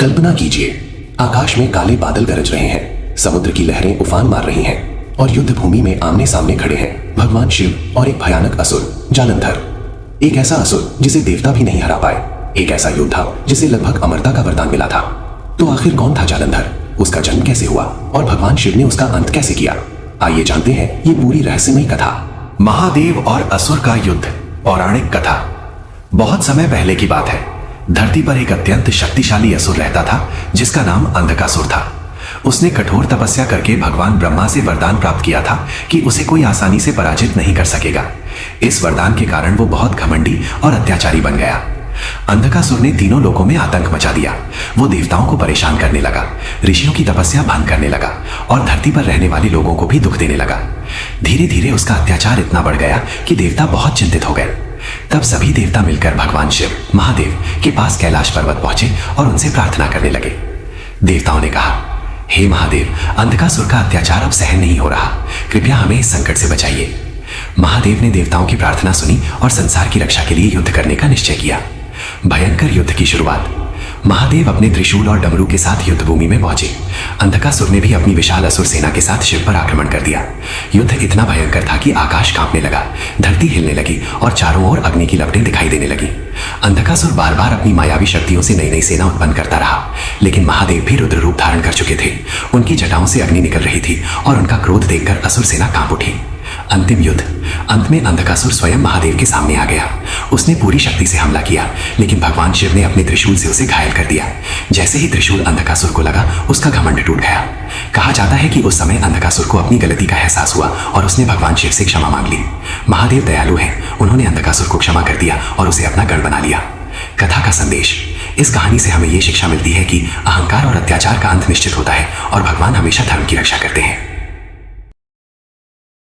कल्पना कीजिए, आकाश में काले बादल गरज रहे हैं, समुद्र की लहरें उफान मार रही हैं और युद्ध भूमि में आमने सामने खड़े हैं भगवान शिव और एक भयानक असुर जालंधर। एक ऐसा असुर जिसे देवता भी नहीं हरा पाए, एक ऐसा योद्धा जिसे लगभग अमरता का वरदान मिला था। तो आखिर कौन था जालंधर, उसका जन्म कैसे हुआ और भगवान शिव ने उसका अंत कैसे किया? आइए जानते हैं ये पूरी रहस्यमयी कथा। महादेव और असुर का युद्ध। पौराणिक कथा। बहुत समय पहले की बात है। धरती पर एक अत्यंत शक्तिशाली असुर रहता था जिसका नाम अंधकासुर था। उसने कठोर तपस्या करके भगवान ब्रह्मा से वरदान प्राप्त किया था कि उसे कोई आसानी से पराजित नहीं कर सकेगा। इस वरदान के कारण वो बहुत घमंडी और अत्याचारी बन गया। अंधकासुर ने तीनों लोकों में आतंक मचा दिया। वो देवताओं को परेशान करने लगा, ऋषियों की तपस्या भंग करने लगा और धरती पर रहने वाले लोगों को भी दुख देने लगा। धीरे धीरे उसका अत्याचार इतना बढ़ गया कि देवता बहुत चिंतित हो गए। तब सभी देवता मिलकर भगवान शिव महादेव के पास कैलाश पर्वत पहुंचे और उनसे प्रार्थना करने लगे। देवताओं ने कहा, हे महादेव, अंधकासुर का अत्याचार अब सहन नहीं हो रहा, कृपया हमें इस संकट से बचाइए। महादेव ने देवताओं की प्रार्थना सुनी और संसार की रक्षा के लिए युद्ध करने का निश्चय किया। भयंकर युद्ध की शुरुआत। महादेव अपने त्रिशूल और डमरू के साथ युद्ध भूमि में पहुंचे। अंधकासुर ने भी अपनी विशाल असुर सेना के साथ शिव पर आक्रमण कर दिया। युद्ध इतना भयंकर था कि आकाश कांपने लगा, धरती हिलने लगी और चारों ओर अग्नि की लपटें दिखाई देने लगी। अंधकासुर बार बार अपनी मायावी शक्तियों से नई नई सेना उत्पन्न करता रहा, लेकिन महादेव भी रुद्र रूप धारण कर चुके थे। उनकी जटाओं से अग्नि निकल रही थी और उनका क्रोध देखकर असुर सेना कांप उठी। अंतिम युद्ध। अंत में अंधकासुर स्वयं महादेव के सामने आ गया। उसने पूरी शक्ति से हमला किया, लेकिन भगवान शिव ने अपने त्रिशूल से उसे घायल कर दिया। जैसे ही त्रिशूल अंधकासुर को लगा, उसका घमंड टूट गया। कहा जाता है कि उस समय अंधकासुर को अपनी गलती का एहसास हुआ और उसने भगवान शिव से क्षमा मांग ली। महादेव दयालु हैं, उन्होंने अंधकासुर को क्षमा कर दिया और उसे अपना गढ़ बना लिया। कथा का संदेश। इस कहानी से हमें ये शिक्षा मिलती है कि अहंकार और अत्याचार का अंत निश्चित होता है और भगवान हमेशा धर्म की रक्षा करते हैं।